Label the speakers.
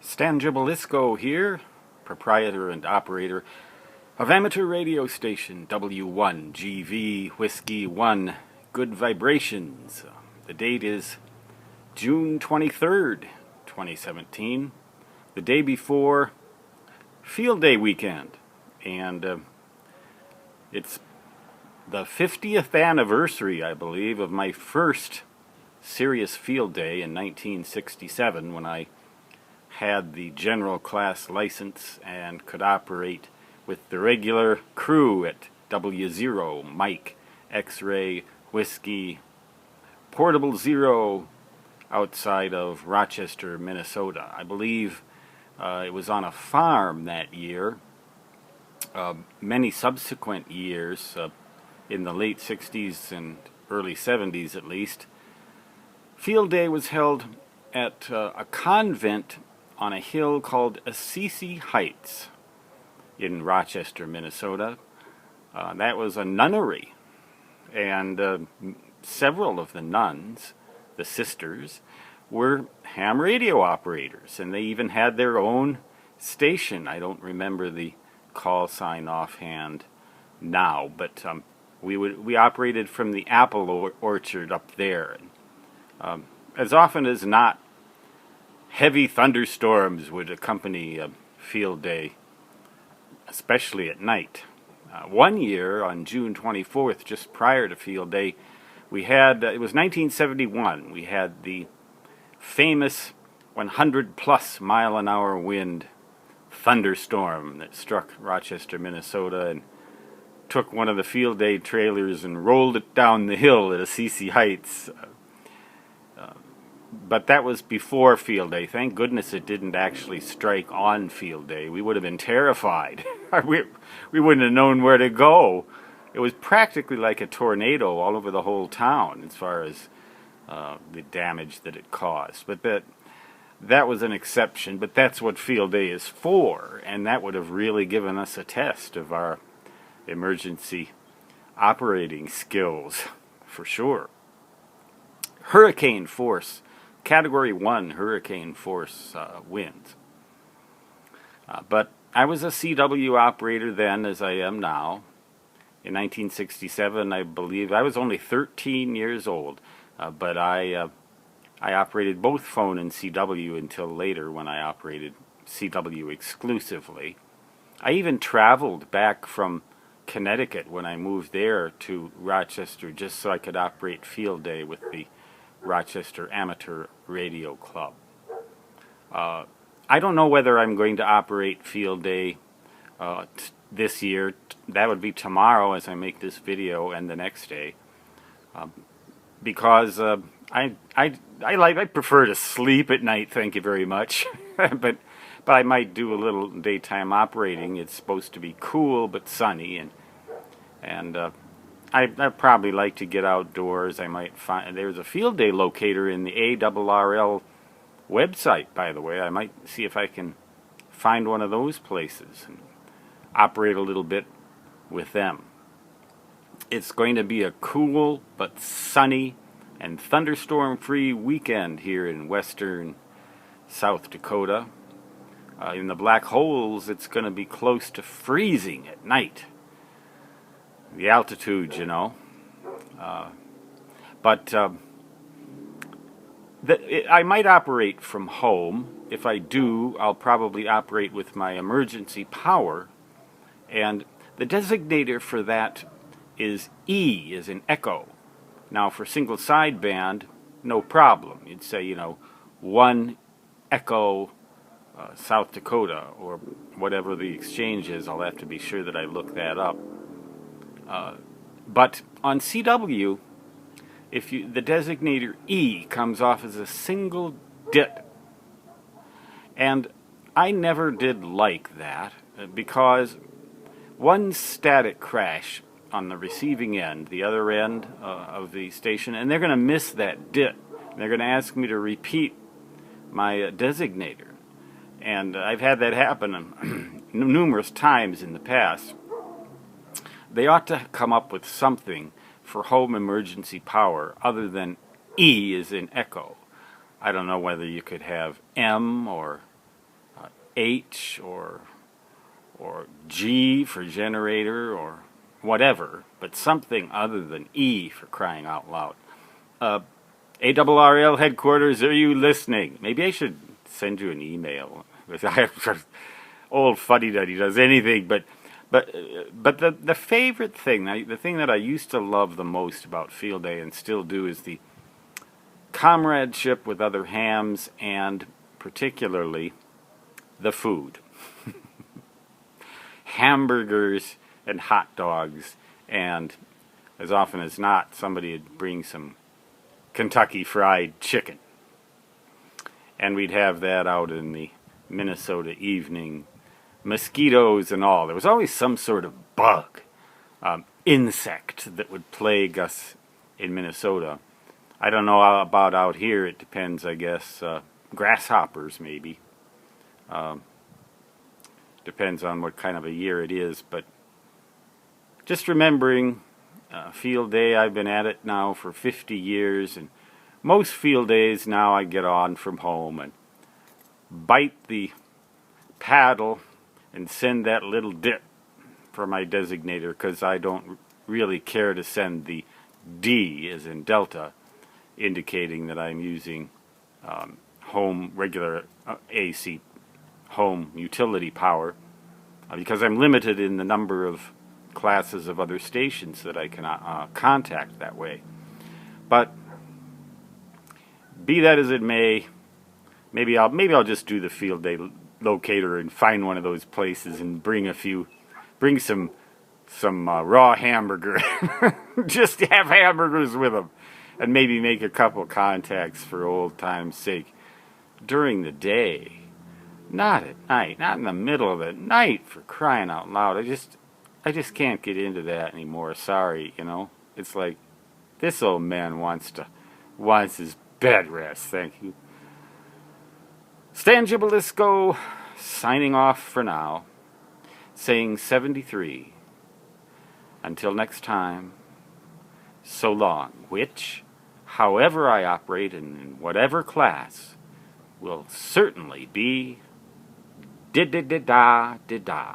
Speaker 1: Stan Gibilisco here, proprietor and operator of amateur radio station W1GV Whiskey 1 Good Vibrations. The date is June 23rd, 2017, the day before Field Day weekend, and it's the 50th anniversary, I believe, of my first serious field day in 1967 when I had the general class license and could operate with the regular crew at W0, Mike, X-Ray, Whiskey, Portable Zero outside of Rochester, Minnesota. I believe it was on a farm that year. Many subsequent years, in the late 60s and early 70s at least, Field Day was held at a convent on a hill called Assisi Heights in Rochester, Minnesota. That was a nunnery, and several of the nuns, the sisters, were ham radio operators, and they even had their own station. I don't remember the call sign offhand now, but we operated from the apple orchard up there. As often as not, heavy thunderstorms would accompany a field day, especially at night. One year, on June 24th, just prior to field day, we had, it was 1971, we had the famous 100-plus mile-an-hour wind thunderstorm that struck Rochester, Minnesota, and took one of the field day trailers and rolled it down the hill at Assisi Heights. But that was before field day. Thank goodness it didn't actually strike on field day. We would have been terrified. we wouldn't have known where to go. It was practically like a tornado all over the whole town as far as the damage that it caused. But that was an exception. But that's what field day is for, and that would have really given us a test of our emergency operating skills, for sure. Hurricane force. Category 1 hurricane force winds. But I was a CW operator then, as I am now. In 1967, I believe, I was only 13 years old, but I operated both phone and CW until later when I operated CW exclusively. I even traveled back from Connecticut when I moved there to Rochester just so I could operate field day with the Rochester Amateur Radio Club. I don't know whether I'm going to operate field day this year. That would be tomorrow as I make this video, and the next day, because I prefer to sleep at night. Thank you very much, but I might do a little daytime operating. It's supposed to be cool but sunny, and I'd probably like to get outdoors. I might find, there's a field day locator in the ARRL website, by the way. I might see if I can find one of those places and operate a little bit with them. It's going to be a cool but sunny and thunderstorm-free weekend here in western South Dakota. In the Black Holes, it's going to be close to freezing at night. The altitude, you know. But I might operate from home. If I do, I'll probably operate with my emergency power. And the designator for that is E, as in echo. Now, for single sideband, no problem. You'd say, 1 echo South Dakota, or whatever the exchange is. I'll have to be sure that I look that up. But on CW, the designator E comes off as a single DIT. And I never did like that, because one static crash on the receiving end, the other end of the station, and they're going to miss that DIT. They're going to ask me to repeat my designator. And I've had that happen numerous times in the past. They ought to come up with something for home emergency power other than E as in echo. I don't know whether you could have M or H or G for generator or whatever, but something other than E for crying out loud. ARRL headquarters, are you listening? Maybe I should send you an email. I have old fuddy-duddy does anything, but the favorite thing, the thing that I used to love the most about Field Day and still do is the comradeship with other hams and particularly the food. Hamburgers and hot dogs, and as often as not, somebody would bring some Kentucky Fried Chicken. And we'd have that out in the Minnesota evening, mosquitoes and all. There was always some sort of bug, insect that would plague us in Minnesota. I don't know about out here. It depends, I guess. Grasshoppers, maybe. Depends on what kind of a year it is. But just remembering Field Day, I've been at it now for 50 years. And most field days now I get on from home and bite the paddle and send that little dip for my designator, because I don't really care to send the D as in Delta, indicating that I'm using home regular AC home utility power, because I'm limited in the number of classes of other stations that I can contact that way. But be that as it may, maybe I'll just do the Field Day locator and find one of those places and bring some raw hamburger, just to have hamburgers with them, and maybe make a couple contacts for old time's sake during the day, not at night, not in the middle of the night, for crying out loud. I just can't get into that anymore. Sorry, it's like this old man wants his bed rest. Thank you. Stan Gibilisco signing off for now, saying 73. Until next time, so long, which, however I operate in whatever class, will certainly be did-da-da-da-da-da.